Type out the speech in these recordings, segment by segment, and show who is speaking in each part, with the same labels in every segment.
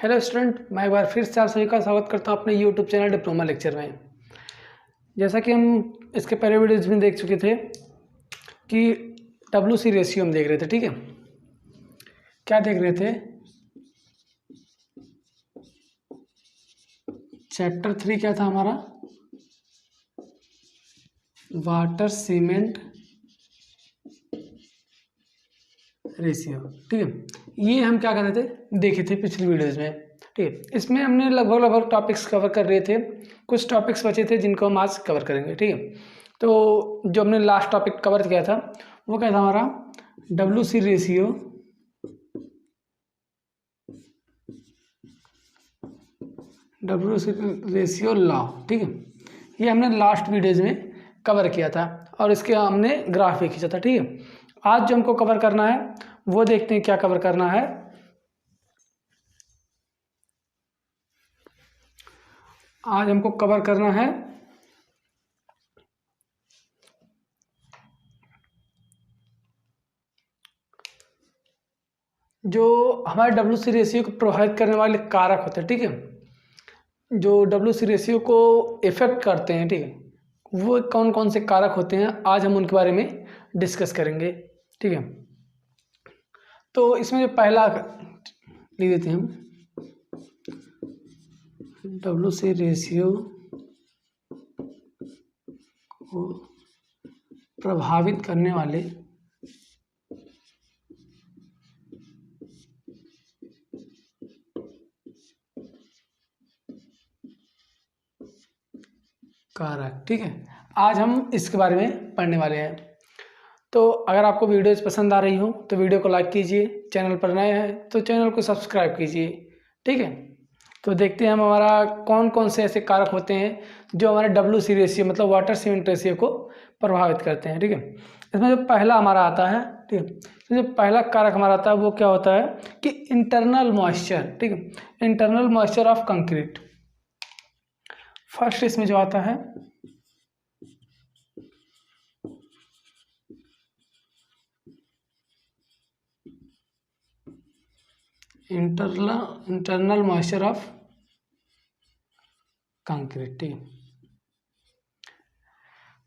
Speaker 1: Hello student, मैं एक बार फिर से आप सभी का स्वागत करता हूँ अपने यूट्यूब चैनल डिप्लोमा लेक्चर में। जैसा कि हम इसके पहले वीडियोज में देख चुके थे कि WC रेशियो हम देख रहे थे। ठीक है, क्या देख रहे थे? चैप्टर 3 क्या था हमारा? Water cement ratio. ठीक है, ये हम क्या कर रहे थे, देखे थे पिछली वीडियोज़ में। ठीक है, इसमें हमने लगभग टॉपिक्स कवर कर रहे थे। कुछ टॉपिक्स बचे थे जिनको हम आज कवर करेंगे। ठीक है, तो जो हमने लास्ट टॉपिक कवर किया था वो क्या था हमारा? WC ratio law. ठीक है, ये हमने लास्ट वीडियोज़ में कवर किया था और इसके हमने ग्राफ भी खींचा था। ठीक है, आज जो हमको कवर करना है वो देखते हैं क्या कवर करना है। आज हमको कवर करना है जो हमारे WC रेशियो को प्रभावित करने वाले कारक होते हैं। ठीक है, जो WC रेशियो को इफेक्ट करते हैं, ठीक है, वो कौन कौन से कारक होते हैं, आज हम उनके बारे में डिस्कस करेंगे। ठीक है, तो इसमें जो पहला लिख देते हैं हम, WC रेशियो को प्रभावित करने वाले कारक। ठीक है, आज हम इसके बारे में पढ़ने वाले हैं। तो अगर आपको वीडियोज़ पसंद आ रही हो तो वीडियो को लाइक कीजिए, चैनल पर नए हैं तो चैनल को सब्सक्राइब कीजिए। ठीक है, तो देखते हैं हम हमारा कौन कौन से ऐसे कारक होते हैं जो हमारे WC रेशियो मतलब वाटर सीमेंट रेशियो को प्रभावित करते हैं। ठीक है, इसमें जो पहला हमारा आता है, ठीक है, तो जो पहला कारक हमारा आता है वो क्या होता है कि इंटरनल मॉइस्चर। ठीक है, internal moisture of concrete. First इसमें जो आता है इंटरनल मॉइस्चर ऑफ कंक्रीट। ठीक है,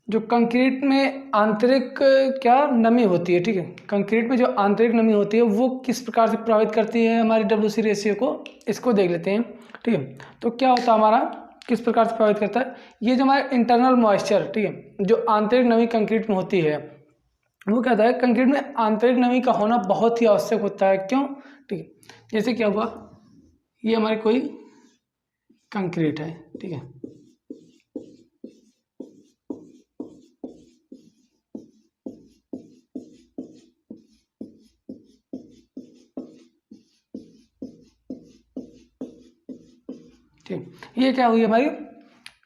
Speaker 1: जो कंक्रीट में आंतरिक क्या नमी होती है। ठीक है, कंक्रीट में जो आंतरिक नमी होती है वो किस प्रकार से प्रभावित करती है हमारी WC रेशियो को, इसको देख लेते हैं। ठीक है, तो क्या होता है हमारा, किस प्रकार से प्रभावित करता है ये जो हमारा इंटरनल मॉइस्चर। ठीक है, जो आंतरिक नमी कंक्रीट में होती है वो क्या होता है, कंक्रीट में आंतरिक नमी का होना बहुत ही आवश्यक होता है। क्यों? ठीक है, जैसे क्या हुआ, ये हमारी कोई कंक्रीट है। ठीक है, ठीक, ये क्या हुई हमारी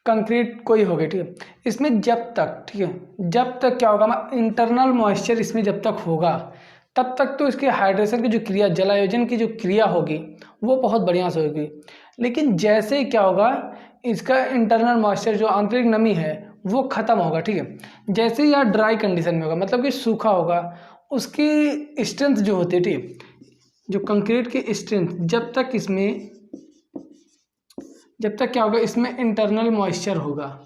Speaker 1: कंक्रीट कोई हो गई। ठीक है, इसमें जब तक, ठीक है, जब तक क्या होगा हमारा इंटरनल मॉइस्चर इसमें जब तक होगा तब तक तो इसके हाइड्रेशन की जो क्रिया, जलायोजन की जो क्रिया होगी वो बहुत बढ़िया से होगी। लेकिन जैसे ही क्या होगा, इसका इंटरनल मॉइस्चर जो आंतरिक नमी है वो ख़त्म होगा। ठीक है, जैसे ही यह ड्राई कंडीशन में होगा मतलब कि सूखा होगा, उसकी स्ट्रेंथ जो होती है, ठीक, जो कंक्रीट की स्ट्रेंथ जब तक क्या होगा इसमें इंटरनल मॉइस्चर होगा,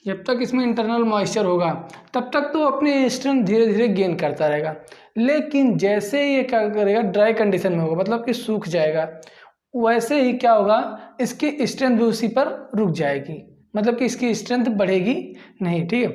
Speaker 1: जब तक इसमें इंटरनल मॉइस्चर होगा तब तक तो अपनी स्ट्रेंथ धीरे धीरे गेन करता रहेगा। लेकिन जैसे ये क्या करेगा, ड्राई कंडीशन में होगा मतलब कि सूख जाएगा, वैसे ही क्या होगा, इसकी स्ट्रेंथ भी उसी पर रुक जाएगी, मतलब कि इसकी स्ट्रेंथ बढ़ेगी नहीं। ठीक है,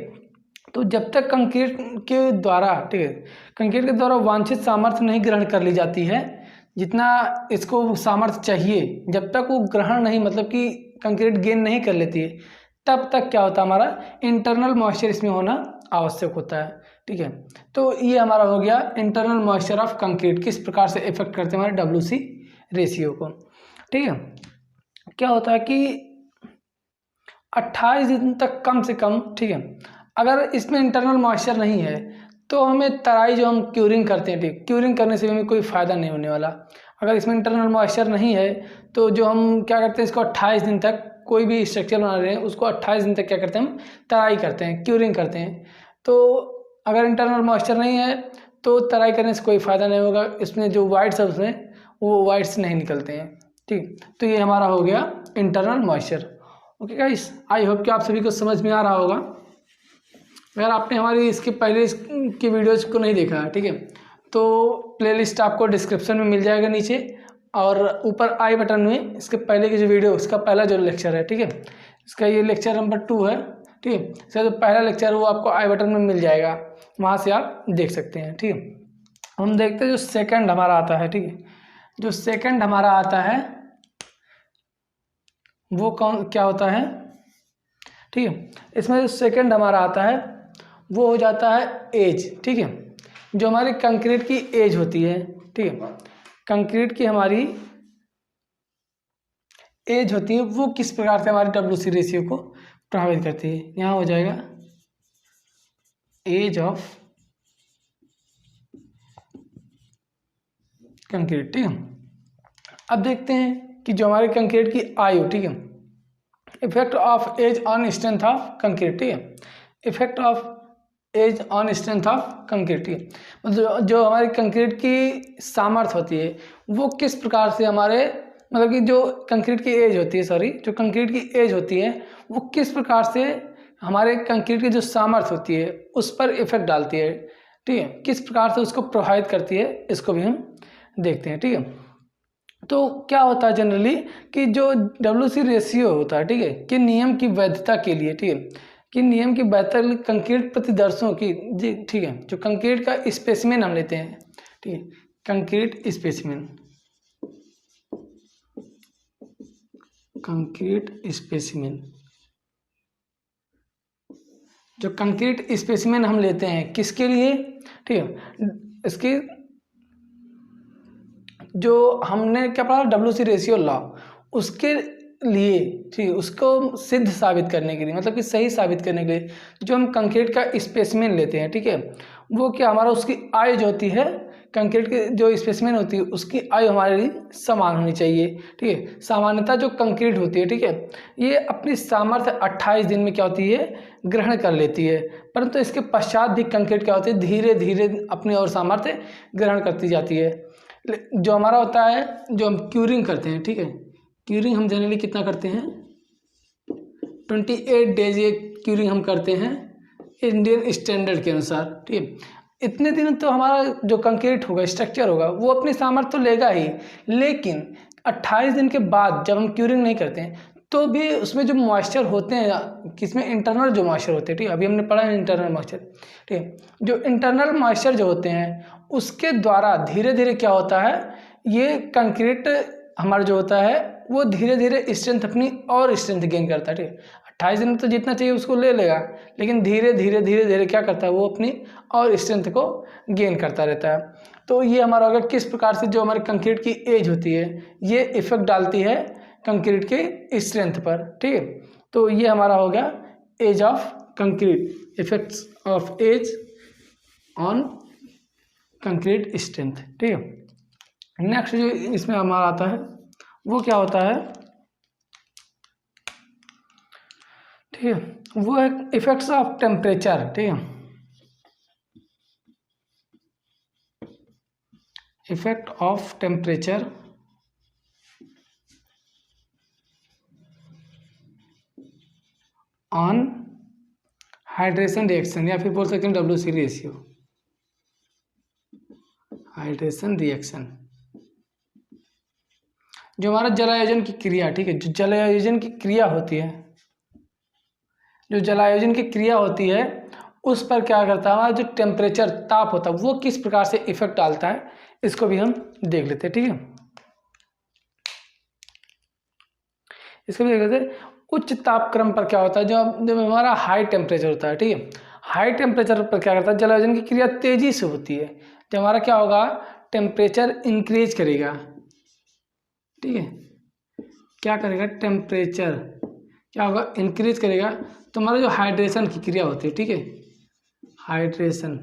Speaker 1: तो जब तक कंक्रीट के द्वारा, ठीक है, कंक्रीट के द्वारा वांछित सामर्थ्य नहीं ग्रहण कर ली जाती है, जितना इसको सामर्थ्य चाहिए, जब तक वो ग्रहण नहीं मतलब कि कंक्रीट गेन नहीं कर लेती है, तब तक क्या होता है हमारा इंटरनल मॉइस्चर इसमें होना आवश्यक होता है। ठीक है, तो ये हमारा हो गया इंटरनल मॉइस्चर ऑफ कंक्रीट किस प्रकार से इफेक्ट करते हैं हमारे WC रेशियो को। ठीक है, क्या होता है कि 28 दिन तक कम से कम, ठीक है, अगर इसमें इंटरनल मॉइस्चर नहीं है तो हमें तराई जो हम क्यूरिंग करते हैं, ठीक, क्यूरिंग करने से भी हमें कोई फ़ायदा नहीं होने वाला। अगर इसमें इंटरनल मॉइस्चर नहीं है तो जो हम क्या करते हैं, इसको 28 दिन तक कोई भी स्ट्रक्चर बना रहे हैं उसको 28 दिन तक क्या करते हैं, हम तराई करते हैं, क्यूरिंग करते हैं। तो अगर इंटरनल मॉइस्चर नहीं है तो तराई करने से कोई फ़ायदा नहीं होगा, इसमें जो वाइट्स है उसमें वो वाइट्स नहीं निकलते हैं। ठीक, तो ये हमारा हो गया internal moisture. Okay guys, I hope कि आप सभी को समझ में आ रहा होगा। अगर आपने हमारी इसके पहले की वीडियोज़ को नहीं देखा है, ठीक है, तो प्लेलिस्ट आपको डिस्क्रिप्शन में मिल जाएगा नीचे, और ऊपर आई बटन में इसके पहले की जो वीडियो, इसका पहला जो लेक्चर है, ठीक है, इसका ये लेक्चर नंबर 2 है। ठीक है, इसका जो पहला लेक्चर है वो आपको आई बटन में मिल जाएगा, वहाँ से आप देख सकते हैं। ठीक है, हम देखते हैं जो सेकंड हमारा आता है। ठीक है, जो सेकंड हमारा आता है वो क्या होता है। ठीक है, इसमें जो सेकंड हमारा आता है वो हो जाता है एज। ठीक है, जो हमारी कंक्रीट की एज होती है। ठीक है, कंक्रीट की हमारी एज होती है वो किस प्रकार से हमारी WC रेशियो को प्रभावित करती है। यहाँ हो जाएगा एज ऑफ कंक्रीट। ठीक है, अब देखते हैं कि जो हमारे कंक्रीट की आयु, ठीक है, effect of age on strength of concrete. ठीक है, effect of age on strength of concrete. ठीक है, मतलब जो हमारी कंक्रीट की सामर्थ्य होती है वो किस प्रकार से हमारे, मतलब कि जो कंक्रीट की एज होती है, जो कंक्रीट की एज होती है वो किस प्रकार से हमारे कंक्रीट की जो सामर्थ्य होती है उस पर इफेक्ट डालती है। ठीक है, किस प्रकार से उसको प्रभावित करती है, इसको भी हम देखते हैं। ठीक है, तो क्या होता है जनरली कि जो WC रेशियो होता है, ठीक है, कि नियम की वैधता के लिए, ठीक है, कि नियम की वैधता कंक्रीट प्रतिदर्शों की जी, ठीक है, जो कंक्रीट का स्पेसिमेन हम लेते हैं। ठीक है, कंक्रीट स्पेसिमेन, कंक्रीट स्पेसिमेन, जो कंक्रीट स्पेसिमेन हम लेते हैं किसके लिए। ठीक है, इसकी जो हमने क्या पढ़ा WC रेशियो लॉ, उसके लिए, ठीक है, उसको सिद्ध साबित करने के लिए, मतलब कि सही साबित करने के लिए जो हम कंक्रीट का स्पेसिमेन लेते हैं, ठीक है, वो क्या हमारा उसकी आयु जो होती है, कंक्रीट की जो स्पेसिमेन होती है उसकी आयु हमारे लिए समान होनी चाहिए। ठीक है, सामान्यतः जो कंक्रीट होती है, ठीक है, ये अपनी सामर्थ्य 28 दिन में क्या होती है, ग्रहण कर लेती है, परंतु इसके पश्चात भी कंक्रीट क्या होती है, धीरे धीरे अपनी और सामर्थ्य ग्रहण करती जाती है। जो हमारा होता है, जो हम क्यूरिंग करते हैं, ठीक है, क्यूरिंग हम जनरली कितना करते हैं, 28 डेज ये क्यूरिंग हम करते हैं इंडियन स्टैंडर्ड के अनुसार। ठीक है, इतने दिन तो हमारा जो कंक्रीट होगा, स्ट्रक्चर होगा, वो अपनी सामर्थ्य तो लेगा ही, लेकिन 28 दिन के बाद जब हम क्यूरिंग नहीं करते हैं तो भी उसमें जो मॉइस्चर होते हैं, किसमें, इंटरनल जो मॉइस्चर होते हैं, ठीक है, अभी हमने पढ़ा है इंटरनल मॉइस्चर। ठीक है, जो इंटरनल मॉइस्चर जो होते हैं उसके द्वारा धीरे धीरे क्या होता है, ये कंक्रीट हमारा जो होता है वो धीरे धीरे स्ट्रेंथ अपनी और स्ट्रेंथ गेन करता है। ठीक है, 28 दिन में तो जितना चाहिए उसको ले लेगा, लेकिन धीरे धीरे क्या करता है, वो अपनी और स्ट्रेंथ को गेन करता रहता है। तो ये हमारा होगा किस प्रकार से जो हमारे कंक्रीट की एज होती है ये इफेक्ट डालती है कंक्रीट के स्ट्रेंथ पर। ठीक है, तो ये हमारा हो गया age of concrete, effects of age on concrete strength. ठीक है, नेक्स्ट जो इसमें हमारा आता है वो क्या होता है, ठीक है, वो है इफेक्ट्स ऑफ टेम्परेचर। ठीक है, effect of temperature on hydration reaction, या फिर बोल सकते हैं WC रेशियो, हाइड्रेशन रिएक्शन, जो हमारा जलायोजन की क्रिया, ठीक है, जो जलायोजन की क्रिया होती है, जो जलायोजन की क्रिया होती है उस पर क्या करता है, हमारा जो टेम्परेचर, ताप होता है, वो किस प्रकार से इफेक्ट डालता है, इसको भी हम देख लेते हैं। ठीक है, इसको भी देख लेते हैं। उच्च तापक्रम पर क्या होता है, जब हमारा हाई टेम्परेचर होता है, ठीक है, हाई टेम्परेचर पर क्या करता है, जलायोजन की क्रिया तेजी से होती है, जब हमारा क्या होगा, टेम्परेचर इंक्रीज करेगा। ठीक है, क्या करेगा, टेम्परेचर क्या होगा, इंक्रीज करेगा, तो हमारा जो हाइड्रेशन की क्रिया होती है, ठीक है, हाइड्रेशन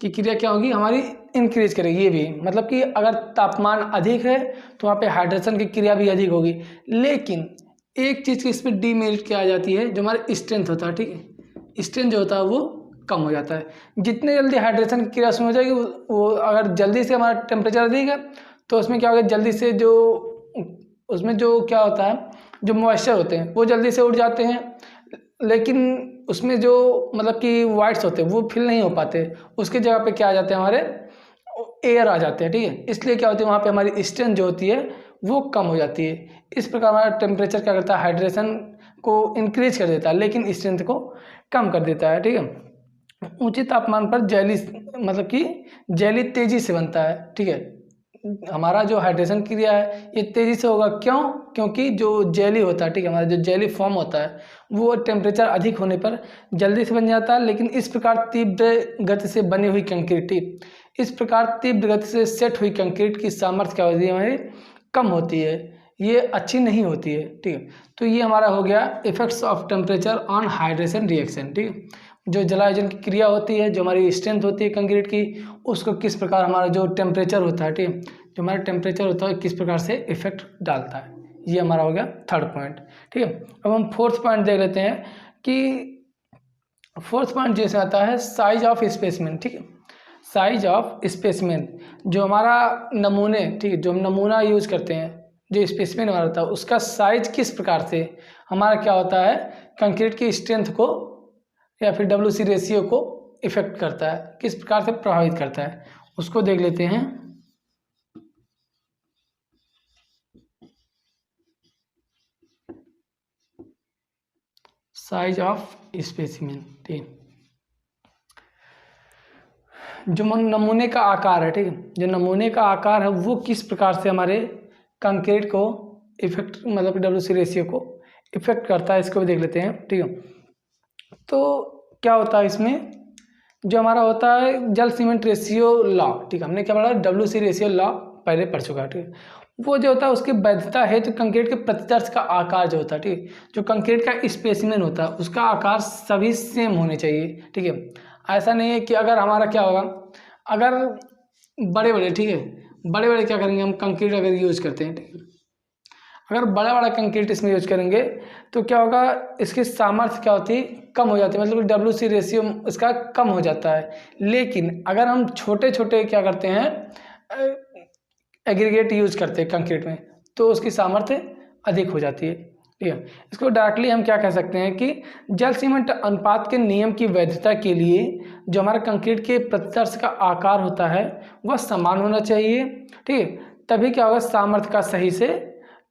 Speaker 1: की क्रिया क्या होगी, हमारी इंक्रीज करेगी। ये भी मतलब कि अगर तापमान अधिक है तो वहाँ पे हाइड्रेशन की क्रिया भी अधिक होगी, लेकिन एक चीज़ की इसमें डीमेरिट क्या आ जाती है, जो हमारी स्ट्रेंथ होता है, ठीक है, स्ट्रेंथ जो होता है वो कम हो जाता है। जितने जल्दी हाइड्रेशन की क्रिया शुरू हो जाएगी वो अगर जल्दी से हमारा टेम्परेचर अधिक है तो उसमें क्या होगा, जल्दी से जो उसमें जो क्या होता है, जो मॉइस्चर होते हैं वो जल्दी से उड़ जाते हैं, लेकिन उसमें जो मतलब कि वाइट्स होते हैं वो फिल नहीं हो पाते, उसकी जगह पे क्या आ जाते हैं, हमारे एयर आ जाते हैं। ठीक है, इसलिए क्या होती है, वहाँ पे हमारी स्ट्रेंथ जो होती है वो कम हो जाती है। इस प्रकार हमारा टेम्परेचर क्या करता है, हाइड्रेशन को इंक्रीज कर देता है लेकिन स्ट्रेंथ को कम कर देता है। ठीक है, ऊंचे तापमान पर जेली मतलब कि जेली तेजी से बनता है। ठीक है, हमारा जो हाइड्रेशन क्रिया है ये तेजी से होगा, क्यों? क्योंकि जो जेली होता है, ठीक है, हमारा जो जेली फॉर्म होता है वो टेम्परेचर अधिक होने पर जल्दी से बन जाता है। लेकिन इस प्रकार तीव्र गति से बनी हुई कंक्रीट, इस प्रकार तीव्र गति से सेट हुई कंक्रीट की सामर्थ्य क्या होती है, हमारी कम होती है, ये अच्छी नहीं होती है। ठीक है, तो ये हमारा हो गया effects of temperature on hydration reaction. ठीक है, जो जलायोजन की क्रिया होती है, जो हमारी स्ट्रेंथ होती है कंक्रीट की, उसको किस प्रकार हमारा जो टेम्परेचर होता है, ठीक है, जो हमारा टेम्परेचर होता है किस प्रकार से इफेक्ट डालता है, ये हमारा हो गया थर्ड पॉइंट। ठीक है, अब हम फोर्थ पॉइंट देख लेते हैं कि फोर्थ पॉइंट जैसे आता है साइज ऑफ स्पेसिमेन। ठीक है, साइज ऑफ स्पेसिमेन, जो हमारा नमूने, ठीक है, जो हम नमूना यूज करते हैं, जो स्पेसिमेन हमारा होता है उसका साइज किस प्रकार से हमारा क्या होता है, कंक्रीट की स्ट्रेंथ को या फिर WC रेशियो को इफेक्ट करता है, किस प्रकार से प्रभावित करता है, उसको देख लेते हैं। साइज ऑफ स्पेसिमेन, ठीक, जो नमूने का आकार है, ठीक है, जो नमूने का आकार है वो किस प्रकार से हमारे कंक्रीट को इफेक्ट मतलब WC रेशियो को इफेक्ट करता है, इसको भी देख लेते हैं। ठीक है, तो क्या होता है इसमें, जो हमारा होता है जल सीमेंट रेशियो लॉ, ठीक है, हमने क्या पढ़ा, WC रेशियो लॉ पहले पढ़ चुका है। ठीक है, वो जो होता है उसकी वैधता है तो कंक्रीट के प्रतिदर्श का आकार जो होता है, ठीक है, जो कंक्रीट का स्पेसिमेन होता है उसका आकार सभी सेम होने चाहिए। ठीक है, ऐसा नहीं है कि अगर हमारा क्या होगा, अगर बड़े बड़े, ठीक है, बड़े बड़े क्या करेंगे हम, कंक्रीट अगर यूज करते हैं, ठीक है, अगर बड़ा बड़ा कंक्रीट इसमें यूज करेंगे तो क्या होगा, इसकी सामर्थ्य क्या होती है, कम हो जाती है, मतलब WC रेशियो इसका कम हो जाता है। लेकिन अगर हम छोटे छोटे क्या करते हैं, एग्रीगेट यूज करते हैं कंक्रीट में, तो उसकी सामर्थ्य अधिक हो जाती है। ठीक है, इसको डायरेक्टली हम क्या कह सकते हैं कि जल सीमेंट अनुपात के नियम की वैधता के लिए जो हमारा कंक्रीट के प्रतिदर्श का आकार होता है वह समान होना चाहिए। ठीक है, तभी क्या होगा, सामर्थ्य का सही से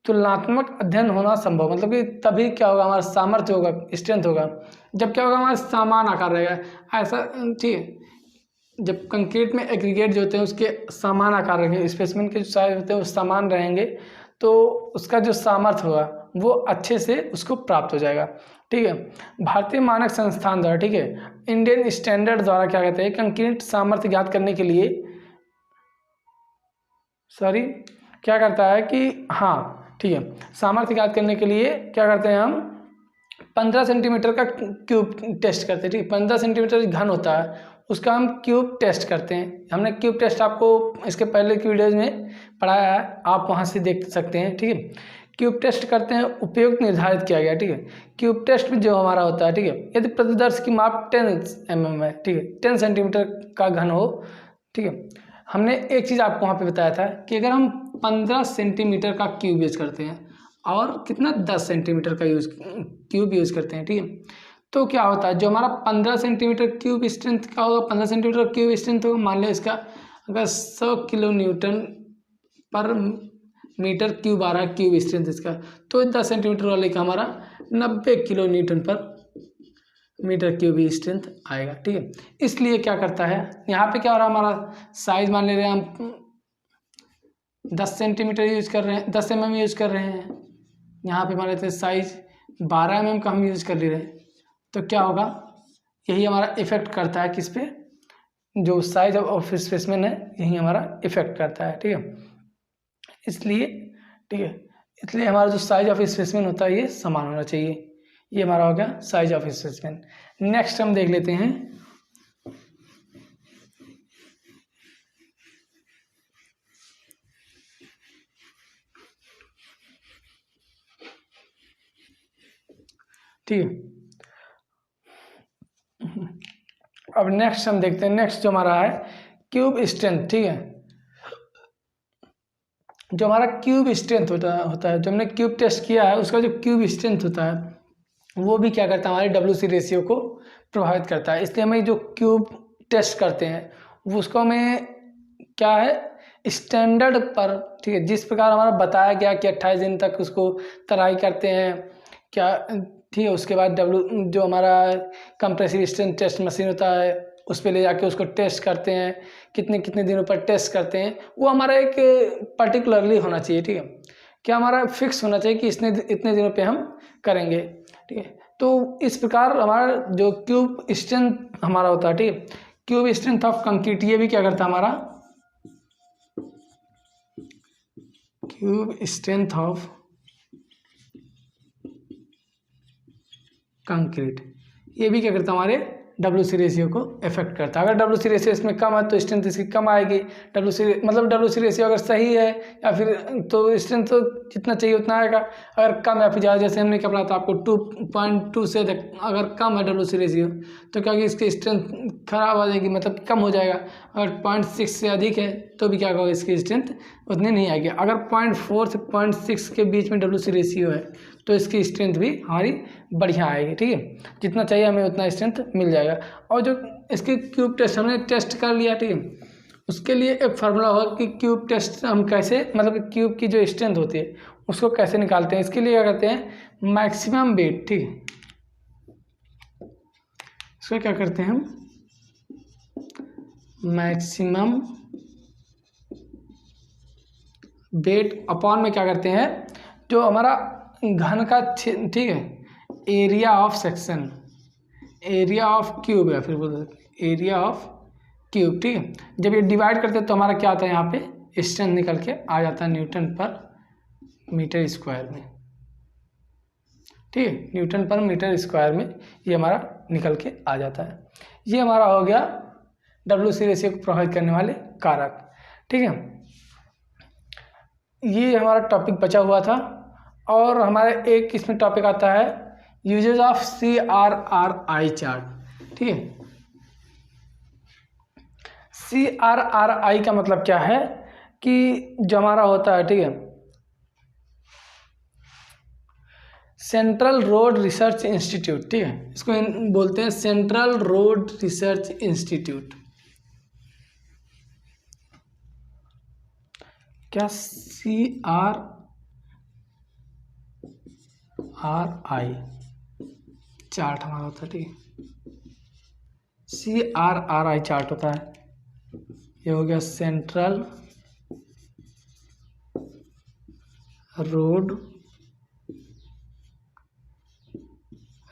Speaker 1: तुलनात्मक अध्ययन होना संभव, मतलब कि तभी क्या होगा, हमारा सामर्थ्य होगा, स्ट्रेंथ होगा, जब क्या होगा, हमारा समान आकार रहेगा। ऐसा, ठीक है, जब कंक्रीट में एग्रीगेट जो होते हैं उसके समान आकार रहेंगे, स्पेसिमेन के जो साइज होते हैं वो समान रहेंगे, तो उसका जो सामर्थ्य होगा वो अच्छे से उसको प्राप्त हो जाएगा। ठीक है, भारतीय मानक संस्थान द्वारा, ठीक है, इंडियन स्टैंडर्ड द्वारा क्या कहते हैं, कंक्रीट सामर्थ्य ज्ञात करने के लिए क्या करता है कि, हाँ ठीक है, सामर्थ्य ज्ञात करने के लिए क्या करते हैं हम, 15 सेंटीमीटर का क्यूब टेस्ट करते हैं। ठीक, 15 सेंटीमीटर घन होता है उसका हम क्यूब टेस्ट करते हैं। हमने क्यूब टेस्ट आपको इसके पहले की वीडियोज में पढ़ाया है, आप वहाँ से देख सकते हैं। ठीक है, क्यूब टेस्ट करते हैं, उपयुक्त निर्धारित किया गया। ठीक है, क्यूब टेस्ट में जो हमारा होता है, ठीक है, यदि प्रतिदर्श की माप 10 mm है, ठीक है, 10 सेंटीमीटर का घन हो, ठीक है, हमने एक चीज़ आपको वहाँ पे बताया था कि अगर हम 15 सेंटीमीटर का क्यूब यूज करते हैं और कितना 10 सेंटीमीटर का क्यूब यूज करते हैं, ठीक है, तो क्या होता है, जो हमारा 15 सेंटीमीटर क्यूब स्ट्रेंथ का होगा, 15 सेंटीमीटर क्यूब स्ट्रेंथ होगा, मान लिया इसका अगर 100 किलो न्यूटन पर मीटर क्यूब आ रहा है क्यूब स्ट्रेंथ इसका, तो 10 सेंटीमीटर वाले का हमारा 90 किलो न्यूटन पर मीटर क्यूब ही स्ट्रेंथ आएगा। ठीक है, इसलिए क्या करता है, यहाँ पे क्या हो रहा है, हमारा साइज मान ले रहे हैं हम 10 सेंटीमीटर यूज कर रहे हैं, 10 mm यूज कर रहे हैं, यहाँ पे मान लेते हैं साइज 12 mm का हम यूज कर ले रहे हैं, तो क्या होगा, यही हमारा इफेक्ट करता है किस पे, जो साइज ऑफ स्पेसिमेन है यही हमारा इफेक्ट करता है। ठीक है, इसलिए, ठीक है, इसलिए हमारा जो साइज ऑफ स्पेसिमेन होता है ये समान होना चाहिए। ये हमारा हो गया साइज ऑफ स्पेसिमेन। नेक्स्ट हम देख लेते हैं ठीक है, अब नेक्स्ट हम देखते हैं, नेक्स्ट जो हमारा है क्यूब स्ट्रेंथ, ठीक है। जो हमारा क्यूब स्ट्रेंथ होता है, जो हमने क्यूब टेस्ट किया है उसका जो क्यूब स्ट्रेंथ होता है वो भी क्या करता है, हमारे WC रेशियो को प्रभावित करता है। इसलिए हमें जो क्यूब टेस्ट करते हैं वो उसको हमें क्या है स्टैंडर्ड पर, ठीक है, जिस प्रकार हमारा बताया गया कि 28 दिन तक उसको तराई करते हैं क्या, ठीक है। उसके बाद जो हमारा कंप्रेसिव स्ट्रेंथ टेस्ट मशीन होता है उस पर ले जाके उसको टेस्ट करते हैं, कितने कितने दिनों पर टेस्ट करते हैं, वो हमारा एक पर्टिकुलरली होना चाहिए, ठीक है। क्या हमारा फिक्स होना चाहिए कि इतने दिनों पे हम करेंगे, ठीक है। तो इस प्रकार हमारा जो क्यूब स्ट्रेंथ हमारा होता है, ठीक है, क्यूब स्ट्रेंथ ऑफ कंक्रीट, ये भी क्या करता है हमारा क्यूब स्ट्रेंथ ऑफ कंक्रीट, ये भी क्या करता है हमारे WC रेशियो को इफेक्ट करता है। अगर WC रेशियो इसमें कम है तो स्ट्रेंथ इसकी कम आएगी। WC रेशियो अगर सही है या फिर तो स्ट्रेंथ तो जितना चाहिए उतना आएगा। अगर कम या फिर ज़्यादा, जैसे हमने क्या पढ़ा था आपको 2.2 से अगर कम है WC रेशियो तो क्या होगी, इसकी स्ट्रेंथ खराब आ जाएगी, मतलब कम हो जाएगा। अगर 0.6 से अधिक है तो भी क्या होगा, इसकी स्ट्रेंथ उतनी नहीं आएगी। अगर 0.4 से 0.6 के बीच में WC रेशियो है तो इसकी स्ट्रेंथ भी हमारी बढ़िया आएगी, ठीक है। जितना चाहिए हमें उतना स्ट्रेंथ मिल जाएगा। और जो इसके क्यूब टेस्ट हमने टेस्ट कर लिया, ठीक है, उसके लिए एक फार्मूला होगा कि क्यूब टेस्ट हम कैसे, मतलब क्यूब की जो स्ट्रेंथ होती है उसको कैसे निकालते हैं। इसके लिए क्या करते हैं, मैक्सिमम वेट, ठीक है, इसको क्या करते हैं हम मैक्सिमम वेट अपॉन में क्या करते हैं, जो हमारा घन का, ठीक है, area of section, area of cube या फिर बोल सकते एरिया ऑफ क्यूब, ठीक है। जब ये डिवाइड करते हैं तो हमारा क्या आता है, यहाँ पे स्ट्रेंथ निकल के आ जाता है न्यूटन पर मीटर स्क्वायर में, ठीक है, न्यूटन पर मीटर स्क्वायर में ये हमारा निकल के आ जाता है। ये हमारा हो गया WC रेशियो को प्रभावित करने वाले कारक, ठीक है। ये हमारा टॉपिक बचा हुआ था। और हमारे एक इसमें टॉपिक आता है यूजेज ऑफ CRRI चार्ट, ठीक है। CRRI का मतलब क्या है कि जो हमारा होता है, ठीक है, सेंट्रल रोड रिसर्च इंस्टीट्यूट, ठीक है, इसको बोलते हैं सेंट्रल रोड रिसर्च इंस्टीट्यूट। क्या CRRI चार्ट हमारा होता है, ठीक है, CRRI चार्ट होता है। ये हो गया central road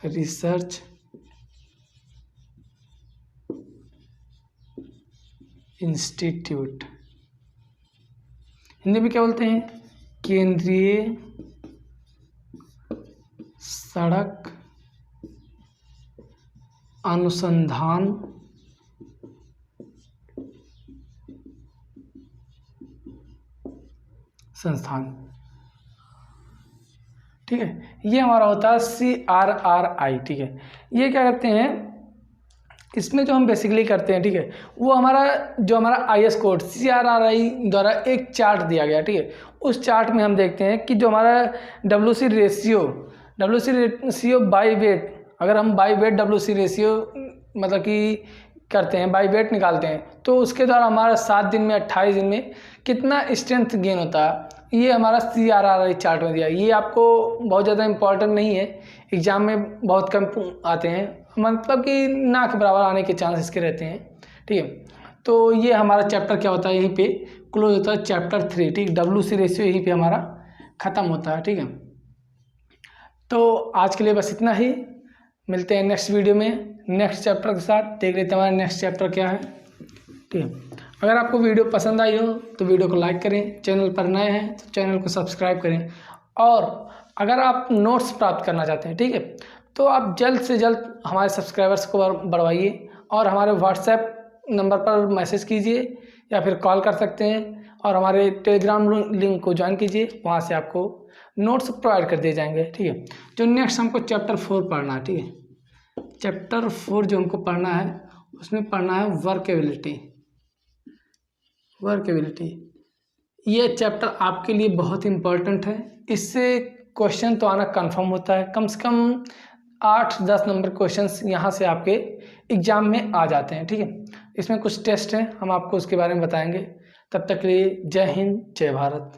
Speaker 1: research institute, Hindi में क्या बोलते हैं, केंद्रीय सड़क अनुसंधान संस्थान, ठीक है। ये हमारा होता है CRRI, ठीक है। ये क्या करते हैं, इसमें जो हम बेसिकली करते हैं, ठीक है, वो हमारा जो हमारा IS कोड CRRI द्वारा एक चार्ट दिया गया, ठीक है। उस चार्ट में हम देखते हैं कि जो हमारा WC रेशियो बाई वेट, अगर हम बाई वेट WC रेशियो मतलब कि करते हैं, बाई वेट निकालते हैं, तो उसके द्वारा हमारा 7 दिन में 28 दिन में कितना स्ट्रेंथ गेन होता है, ये हमारा CRRI चार्ट में दिया। ये आपको बहुत ज़्यादा इम्पोर्टेंट नहीं है, एग्ज़ाम में बहुत कम आते हैं, मतलब कि ना के बराबर आने के चांस इसके रहते हैं, ठीक है। तो ये हमारा चैप्टर क्या होता है, यहीं पे क्लोज होता है चैप्टर 3, ठीक, WC रेशियो यहीं पे हमारा ख़त्म होता है, ठीक है। तो आज के लिए बस इतना ही, मिलते हैं नेक्स्ट वीडियो में नेक्स्ट चैप्टर के साथ। देख लेते हैं हमारा नेक्स्ट चैप्टर क्या है, ठीक है। अगर आपको वीडियो पसंद आई हो तो वीडियो को लाइक करें, चैनल पर नए हैं तो चैनल को सब्सक्राइब करें। और अगर आप नोट्स प्राप्त करना चाहते हैं, ठीक है, तो आप जल्द से जल्द हमारे सब्सक्राइबर्स को बढ़वाइए और हमारे व्हाट्सएप नंबर पर मैसेज कीजिए या फिर कॉल कर सकते हैं। और हमारे टेलीग्राम लिंक को ज्वाइन कीजिए, वहाँ से आपको नोट्स प्रोवाइड कर दिए जाएंगे, ठीक है। जो नेक्स्ट हमको चैप्टर 4 पढ़ना है, ठीक है, चैप्टर 4 जो हमको पढ़ना है उसमें पढ़ना है वर्केबिलिटी। वर्केबिलिटी ये चैप्टर आपके लिए बहुत इम्पोर्टेंट है, इससे क्वेश्चन तो आना कंफर्म होता है। कम से कम 8-10 नंबर क्वेश्चंस यहाँ से आपके एग्जाम में आ जाते हैं। ठीक है, इसमें कुछ टेस्ट हैं, हम आपको उसके बारे में बताएंगे। तब तक के लिए जय हिंद, जय भारत।